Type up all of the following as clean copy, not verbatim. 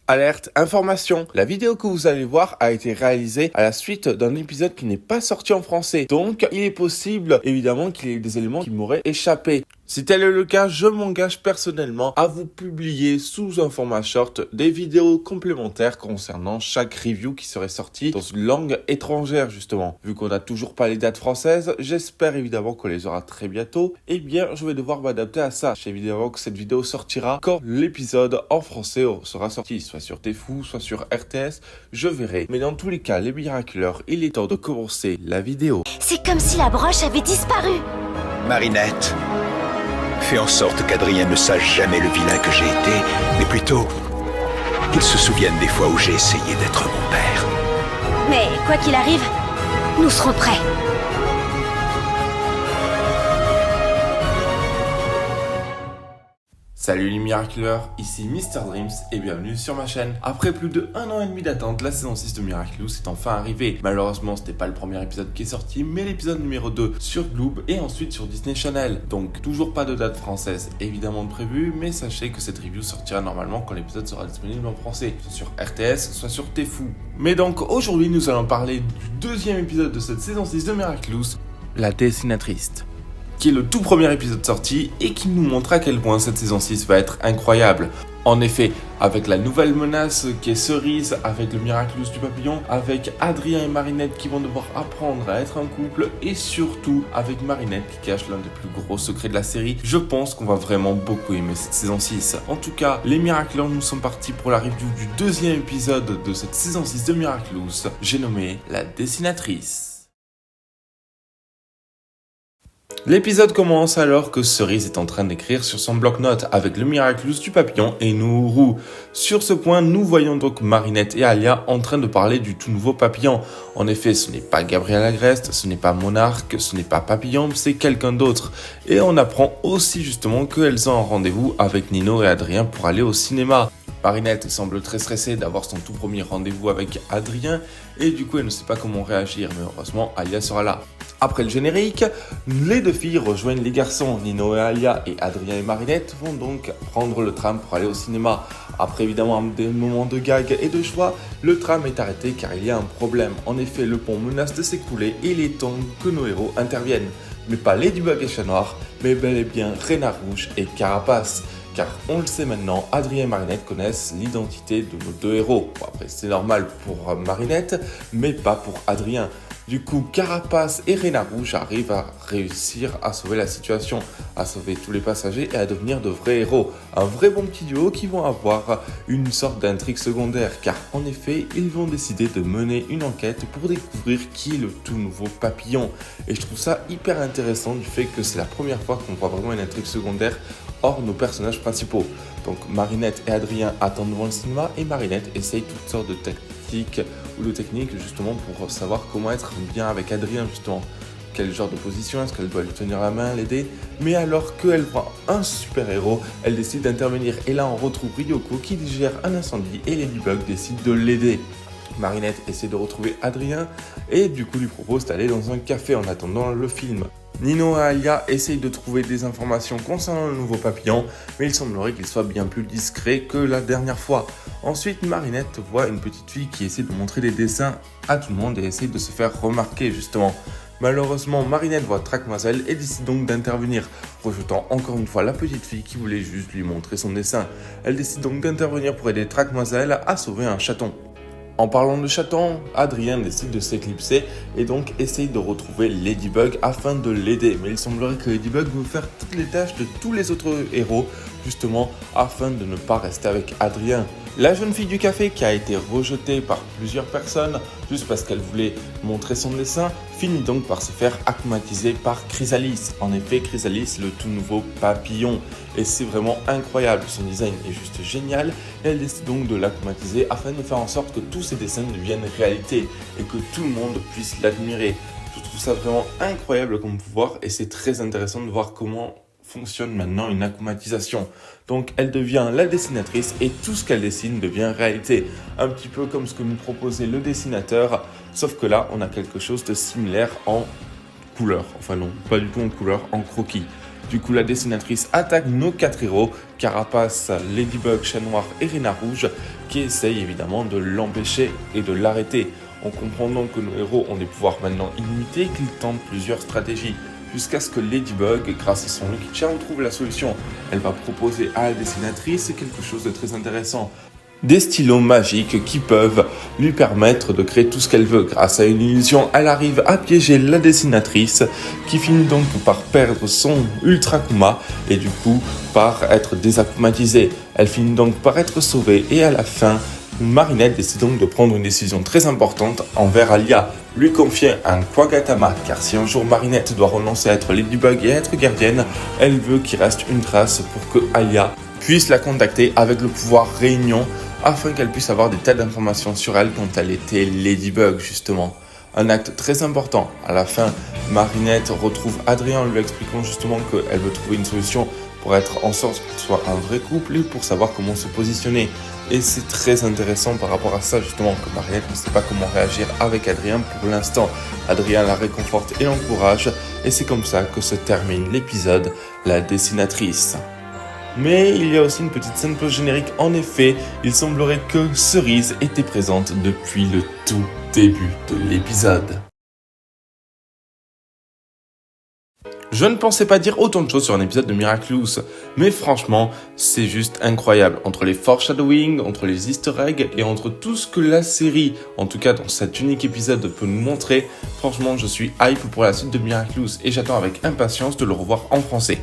Alerte, information, la vidéo que vous allez voir a été réalisée à la suite d'un épisode qui n'est pas sorti en français. Donc, il est possible, évidemment, qu'il y ait des éléments qui m'auraient échappé. Si tel est le cas, je m'engage personnellement à vous publier sous un format short des vidéos complémentaires concernant chaque review qui serait sortie dans une langue étrangère, justement. Vu qu'on n'a toujours pas les dates françaises, j'espère évidemment qu'on les aura très bientôt. Eh bien, je vais devoir m'adapter à ça. Je sais évidemment que cette vidéo sortira quand l'épisode en français sera sorti, soit sur Tfou, soit sur RTS, je verrai. Mais dans tous les cas, les miraculeurs, il est temps de commencer la vidéo. C'est comme si la broche avait disparu. Marinette, fais en sorte qu'Adrien ne sache jamais le vilain que j'ai été, mais plutôt qu'il se souvienne des fois où j'ai essayé d'être mon père. Mais quoi qu'il arrive, nous serons prêts. Salut les miraculeurs, ici Mr Dreams et bienvenue sur ma chaîne. Après plus de 1 an et demi d'attente, la saison 6 de Miraculous est enfin arrivée. Malheureusement, c'était pas le premier épisode qui est sorti, mais l'épisode numéro 2 sur Gloob et ensuite sur Disney Channel. Donc toujours pas de date française évidemment prévue, mais sachez que cette review sortira normalement quand l'épisode sera disponible en français, soit sur RTS, soit sur Tfou. Mais donc aujourd'hui, nous allons parler du deuxième épisode de cette saison 6 de Miraculous, la dessinatrice, qui est le tout premier épisode sorti et qui nous montre à quel point cette saison 6 va être incroyable. En effet, avec la nouvelle menace qui est Cerise, avec le Miraculous du papillon, avec Adrien et Marinette qui vont devoir apprendre à être un couple, et surtout avec Marinette qui cache l'un des plus gros secrets de la série, je pense qu'on va vraiment beaucoup aimer cette saison 6. En tout cas, les Miraculeurs, nous sommes partis pour la review du deuxième épisode de cette saison 6 de Miraculous, j'ai nommé la dessinatrice. L'épisode commence alors que Cerise est en train d'écrire sur son bloc-notes avec le Miraculous du papillon et Nourou. Sur ce point, nous voyons donc Marinette et Alia en train de parler du tout nouveau papillon. En effet, ce n'est pas Gabriel Agreste, ce n'est pas Monarque, ce n'est pas Papillon, c'est quelqu'un d'autre. Et on apprend aussi justement qu'elles ont un rendez-vous avec Nino et Adrien pour aller au cinéma. Marinette semble très stressée d'avoir son tout premier rendez-vous avec Adrien et du coup elle ne sait pas comment réagir, mais heureusement Alia sera là. Après le générique, les deux filles rejoignent les garçons. Nino et Alia et Adrien et Marinette vont donc prendre le tram pour aller au cinéma. Après évidemment des moments de gag et de joie, le tram est arrêté car il y a un problème. En effet, le pont menace de s'écrouler et il est temps que nos héros interviennent. Mais pas Ladybug et Chat Noir, mais bel et bien Renard Rouge et Carapace. Car on le sait maintenant, Adrien et Marinette connaissent l'identité de nos deux héros. Bon, après c'est normal pour Marinette, mais pas pour Adrien. Du coup, Carapace et Renard Rouge arrivent à réussir à sauver la situation, à sauver tous les passagers et à devenir de vrais héros. Un vrai bon petit duo qui vont avoir une sorte d'intrigue secondaire, car en effet, ils vont décider de mener une enquête pour découvrir qui est le tout nouveau papillon. Et je trouve ça hyper intéressant du fait que c'est la première fois qu'on voit vraiment une intrigue secondaire hors nos personnages principaux. Donc Marinette et Adrien attendent devant le cinéma et Marinette essaye toutes sortes de tactiques ou de techniques justement pour savoir comment être bien avec Adrien justement. Quel genre de position, est-ce qu'elle doit lui tenir la main, l'aider? Mais alors qu'elle voit un super héros, elle décide d'intervenir et là on retrouve Ryoko qui gère un incendie et Ladybug décide de l'aider. Marinette essaie de retrouver Adrien et du coup lui propose d'aller dans un café en attendant le film. Nino et Alia essayent de trouver des informations concernant le nouveau papillon, mais il semblerait qu'il soit bien plus discret que la dernière fois. Ensuite, Marinette voit une petite fille qui essaie de montrer des dessins à tout le monde et essaie de se faire remarquer justement. Malheureusement, Marinette voit Traquemazel et décide donc d'intervenir, rejetant encore une fois la petite fille qui voulait juste lui montrer son dessin. Elle décide donc d'intervenir pour aider Traquemazel à sauver un chaton. En parlant de chaton, Adrien décide de s'éclipser et donc essaye de retrouver Ladybug afin de l'aider. Mais il semblerait que Ladybug veut faire toutes les tâches de tous les autres héros, justement afin de ne pas rester avec Adrien. La jeune fille du café qui a été rejetée par plusieurs personnes juste parce qu'elle voulait montrer son dessin, finit donc par se faire acclimatiser par Chrysalis. En effet, Chrysalis, le tout nouveau papillon. Et c'est vraiment incroyable, son design est juste génial. Et elle décide donc de l'acclimatiser afin de faire en sorte que tous ses dessins deviennent réalité et que tout le monde puisse l'admirer. Je trouve ça vraiment incroyable comme pouvoir et c'est très intéressant de voir comment fonctionne maintenant une acclimatisation. Donc elle devient la dessinatrice et tout ce qu'elle dessine devient réalité. Un petit peu comme ce que nous proposait le dessinateur, sauf que là on a quelque chose de similaire en couleur. Enfin non, pas du tout en couleur, en croquis. Du coup, la dessinatrice attaque nos 4 héros, Carapace, Ladybug, Chat Noir et Renard Rouge, qui essaye évidemment de l'empêcher et de l'arrêter. On comprend donc que nos héros ont des pouvoirs maintenant illimités et qu'ils tentent plusieurs stratégies, jusqu'à ce que Ladybug, grâce à son Lucky Charm, trouve la solution. Elle va proposer à la dessinatrice quelque chose de très intéressant. Des stylos magiques qui peuvent lui permettre de créer tout ce qu'elle veut. Grâce à une illusion, elle arrive à piéger la dessinatrice qui finit donc par perdre son Ultra Kuma et du coup par être désakumatisée. Elle finit donc par être sauvée et à la fin, Marinette décide donc de prendre une décision très importante envers Alia, lui confier un Kwagatama, car si un jour Marinette doit renoncer à être Ladybug et à être gardienne, elle veut qu'il reste une trace pour que Alia puisse la contacter avec le pouvoir Réunion, afin qu'elle puisse avoir des tas d'informations sur elle quand elle était Ladybug justement. Un acte très important. À la fin, Marinette retrouve Adrien en lui expliquant justement qu'elle veut trouver une solution pour être en sorte qu'il soit un vrai couple et pour savoir comment se positionner. Et c'est très intéressant par rapport à ça justement que Marinette ne sait pas comment réagir avec Adrien pour l'instant. Adrien la réconforte et l'encourage et c'est comme ça que se termine l'épisode La dessinatrice. Mais il y a aussi une petite scène post-générique. En effet, il semblerait que Cerise était présente depuis le tout début de l'épisode. Je ne pensais pas dire autant de choses sur un épisode de Miraculous, mais franchement, c'est juste incroyable. Entre les foreshadowing, entre les easter eggs et entre tout ce que la série, en tout cas dans cet unique épisode, peut nous montrer, franchement, je suis hype pour la suite de Miraculous et j'attends avec impatience de le revoir en français.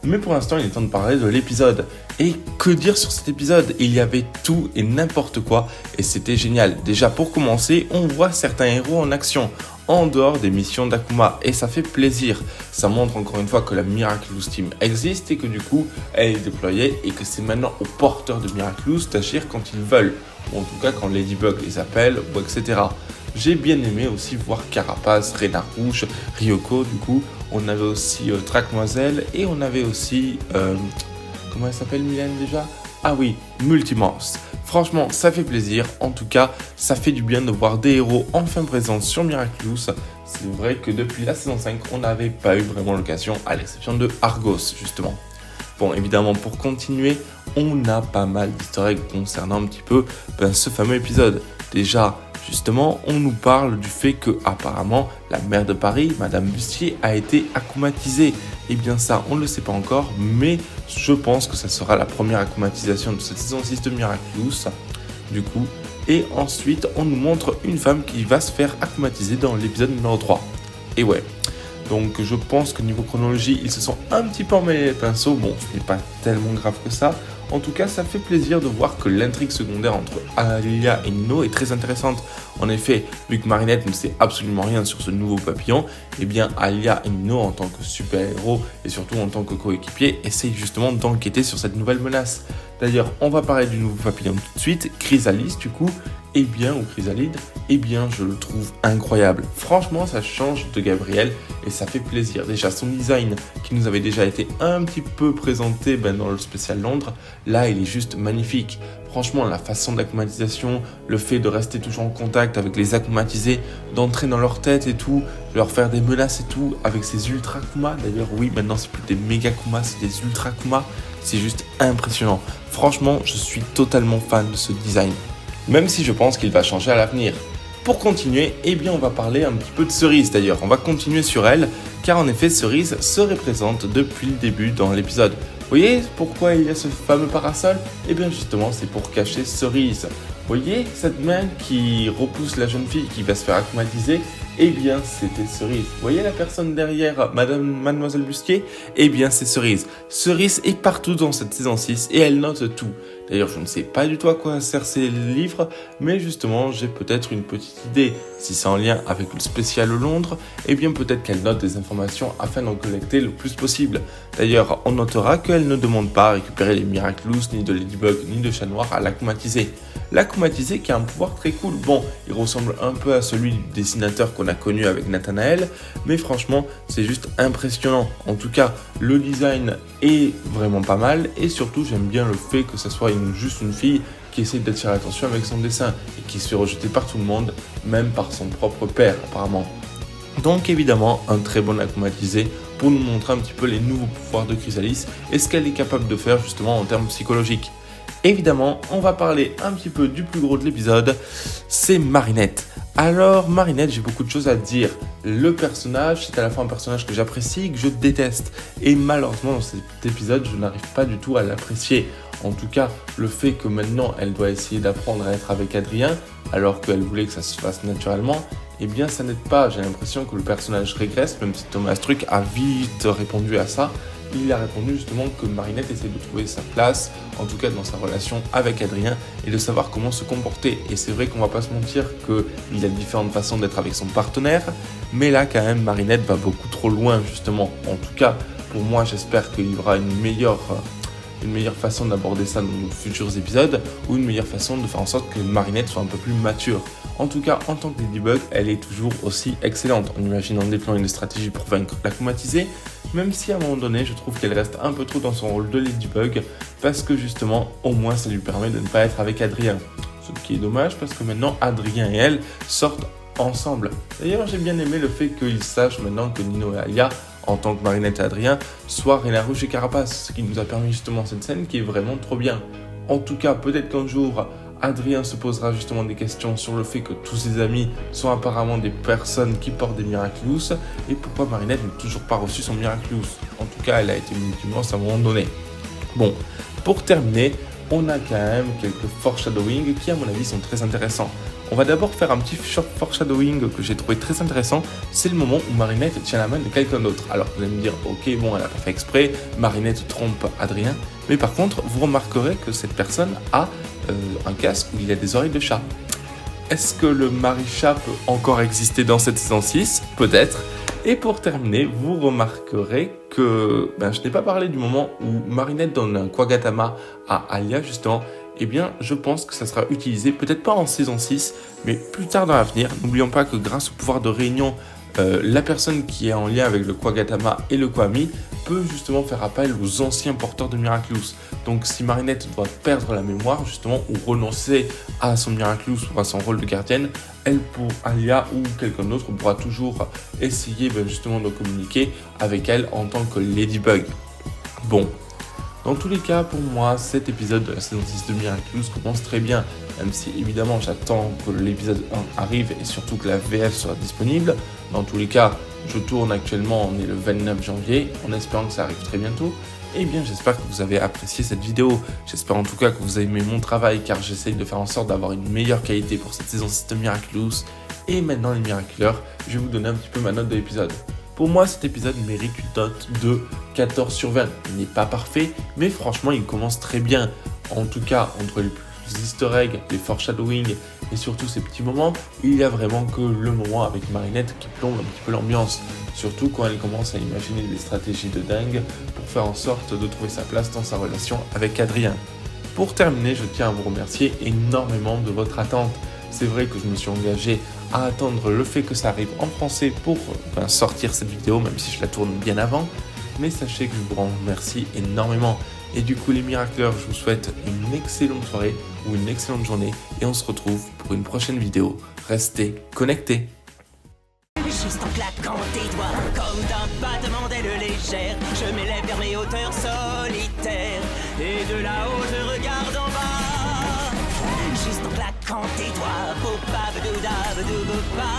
Mais pour l'instant, il est temps de parler de l'épisode. Et que dire sur cet épisode ? Il y avait tout et n'importe quoi et c'était génial. Déjà pour commencer, on voit certains héros en action, en dehors des missions d'Akuma et ça fait plaisir. Ça montre encore une fois que la Miraculous Team existe et que du coup, elle est déployée et que c'est maintenant aux porteurs de Miraculous d'agir quand ils veulent. Ou en tout cas quand Ladybug les appelle, ou etc. J'ai bien aimé aussi voir Carapace, Renard Rouge, Ryoko du coup. On avait aussi Traquenoiselle et on avait aussi... comment elle s'appelle Mylène déjà ? Ah oui, Multimorph. Franchement, ça fait plaisir. En tout cas, ça fait du bien de voir des héros enfin présents sur Miraculous. C'est vrai que depuis la saison 5, on n'avait pas eu vraiment l'occasion, à l'exception de Argos justement. Bon, évidemment, pour continuer, on a pas mal d'easter eggs concernant un petit peu ce fameux épisode. Déjà, justement, on nous parle du fait que, apparemment, la maire de Paris, Madame Bustier, a été akumatisée. Eh bien ça, on ne le sait pas encore, mais je pense que ça sera la première akumatisation de cette saison 6 de Miraculous, du coup. Et ensuite, on nous montre une femme qui va se faire akumatiser dans l'épisode numéro 3. Et ouais, donc je pense que niveau chronologie, ils se sont un petit peu emmêlés les pinceaux. Bon, ce n'est pas tellement grave que ça. En tout cas, ça fait plaisir de voir que l'intrigue secondaire entre Alia et Nino est très intéressante. En effet, vu que Marinette ne sait absolument rien sur ce nouveau papillon, eh bien Alia et Nino, en tant que super-héros et surtout en tant que coéquipiers, essayent justement d'enquêter sur cette nouvelle menace. D'ailleurs, on va parler du nouveau papillon tout de suite, Chrysalis du coup, ou Chrysalide, je le trouve incroyable. Franchement, ça change de Gabriel et ça fait plaisir. Déjà, son design qui nous avait déjà été un petit peu présenté dans le spécial Londres, là, il est juste magnifique. Franchement, la façon d'akumatisation, le fait de rester toujours en contact avec les akumatisés, d'entrer dans leur tête et tout, de leur faire des menaces et tout, avec ces ultra Kuma. D'ailleurs, oui, maintenant, c'est plus des méga Kuma, c'est des ultra Kuma. C'est juste impressionnant. Franchement, je suis totalement fan de ce design. Même si je pense qu'il va changer à l'avenir. Pour continuer, on va parler un petit peu de Cerise d'ailleurs. On va continuer sur elle, car en effet, Cerise se représente depuis le début dans l'épisode. Vous voyez pourquoi il y a ce fameux parasol ? Justement, c'est pour cacher Cerise. Vous voyez cette main qui repousse la jeune fille qui va se faire akumatiser ? C'était Cerise. Vous voyez la personne derrière Mademoiselle Bustier ? C'est Cerise. Cerise est partout dans cette saison 6 et elle note tout. D'ailleurs, je ne sais pas du tout à quoi servent ces livres, mais justement, j'ai peut-être une petite idée. Si c'est en lien avec le spécial Londres, peut-être qu'elle note des informations afin d'en collecter le plus possible. D'ailleurs, on notera qu'elle ne demande pas à récupérer les Miraculous, ni de Ladybug, ni de Chat Noir à l'akumatiser. L'akumatiser qui a un pouvoir très cool. Bon, il ressemble un peu à celui du dessinateur qu'on a connu avec Nathanaël, mais franchement, c'est juste impressionnant. En tout cas, le design est vraiment pas mal, et surtout, j'aime bien le fait que ça soit juste une fille qui essaye d'attirer l'attention avec son dessin, et qui se fait rejeter par tout le monde, même par son propre père, apparemment. Donc évidemment, un très bon akumatisé pour nous montrer un petit peu les nouveaux pouvoirs de Chrysalis, et ce qu'elle est capable de faire justement en termes psychologiques. Évidemment, on va parler un petit peu du plus gros de l'épisode, c'est Marinette. Alors Marinette, j'ai beaucoup de choses à dire. Le personnage, c'est à la fois un personnage que j'apprécie et que je déteste. Et malheureusement, dans cet épisode, je n'arrive pas du tout à l'apprécier. En tout cas, le fait que maintenant, elle doit essayer d'apprendre à être avec Adrien, alors qu'elle voulait que ça se fasse naturellement, eh bien ça n'aide pas. J'ai l'impression que le personnage régresse, même si Thomas Truc a vite répondu à ça. Il a répondu justement que Marinette essaie de trouver sa place, en tout cas dans sa relation avec Adrien, et de savoir comment se comporter. Et c'est vrai qu'on va pas se mentir qu'il a différentes façons d'être avec son partenaire, mais là quand même Marinette va beaucoup trop loin justement. En tout cas, pour moi, j'espère qu'il y aura une meilleure façon d'aborder ça dans nos futurs épisodes, ou une meilleure façon de faire en sorte que Marinette soit un peu plus mature. En tout cas, en tant que Ladybug, elle est toujours aussi excellente, en imaginant des plans et des stratégies pour vaincre la comatisée, même si à un moment donné, je trouve qu'elle reste un peu trop dans son rôle de Ladybug, parce que justement, au moins ça lui permet de ne pas être avec Adrien. Ce qui est dommage, parce que maintenant, Adrien et elle sortent ensemble. D'ailleurs, j'ai bien aimé le fait qu'ils sachent maintenant que Nino et Alia, en tant que Marinette et Adrien, soient Reine Rouge et Carapace, ce qui nous a permis justement cette scène qui est vraiment trop bien. En tout cas, peut-être qu'un jour, Adrien se posera justement des questions sur le fait que tous ses amis sont apparemment des personnes qui portent des Miraculous, et pourquoi Marinette n'a toujours pas reçu son Miraculous. En tout cas, elle a été multimorse à un moment donné. Bon, pour terminer, on a quand même quelques foreshadowing qui à mon avis sont très intéressants. On va d'abord faire un petit short foreshadowing que j'ai trouvé très intéressant. C'est le moment où Marinette tient la main de quelqu'un d'autre. Alors vous allez me dire, ok, bon, elle n'a pas fait exprès, Marinette trompe Adrien. Mais par contre, vous remarquerez que cette personne a un casque où il y a des oreilles de chat. Est-ce que le Marie-Chat peut encore exister dans cette saison 6 ? Peut-être. Et pour terminer, vous remarquerez que je n'ai pas parlé du moment où Marinette donne un Kwagatama à Alia justement. Eh bien, je pense que ça sera utilisé, peut-être pas en saison 6, mais plus tard dans l'avenir. N'oublions pas que grâce au pouvoir de réunion, la personne qui est en lien avec le Kwagatama et le Kwami peut justement faire appel aux anciens porteurs de Miraculous. Donc si Marinette doit perdre la mémoire justement ou renoncer à son Miraculous ou à son rôle de gardienne, elle, pour Alia ou quelqu'un d'autre, pourra toujours essayer justement de communiquer avec elle en tant que Ladybug. Bon. Dans tous les cas, pour moi, cet épisode de la saison 6 de Miraculous commence très bien, même si évidemment j'attends que l'épisode 1 arrive et surtout que la VF soit disponible. Dans tous les cas, je tourne actuellement, on est le 29 janvier, en espérant que ça arrive très bientôt. Eh bien, j'espère que vous avez apprécié cette vidéo. J'espère en tout cas que vous avez aimé mon travail, car j'essaye de faire en sorte d'avoir une meilleure qualité pour cette saison 6 de Miraculous. Et maintenant, les Miraculeurs, je vais vous donner un petit peu ma note de l'épisode. Pour moi, cet épisode mérite une note de 14 sur 20. Il n'est pas parfait, mais franchement, il commence très bien. En tout cas, entre les easter eggs, les foreshadowing et surtout ces petits moments, il y a vraiment que le moment avec Marinette qui plombe un petit peu l'ambiance. Surtout quand elle commence à imaginer des stratégies de dingue pour faire en sorte de trouver sa place dans sa relation avec Adrien. Pour terminer, je tiens à vous remercier énormément de votre attente. C'est vrai que je me suis engagé à attendre le fait que ça arrive en français pour sortir cette vidéo, même si je la tourne bien avant. Mais sachez que je vous remercie énormément. Et du coup, les Miraculeurs, je vous souhaite une excellente soirée ou une excellente journée. Et on se retrouve pour une prochaine vidéo. Restez connectés. Juste en claquant tes doigts, comme d'un battement d'aile légère, je m'élève vers mes hauteurs solitaires. Et de là-haut, je regarde en bas. Juste en claquant tes doigts, boum, ba, ba, dou, da, ba, dou, ba, ba.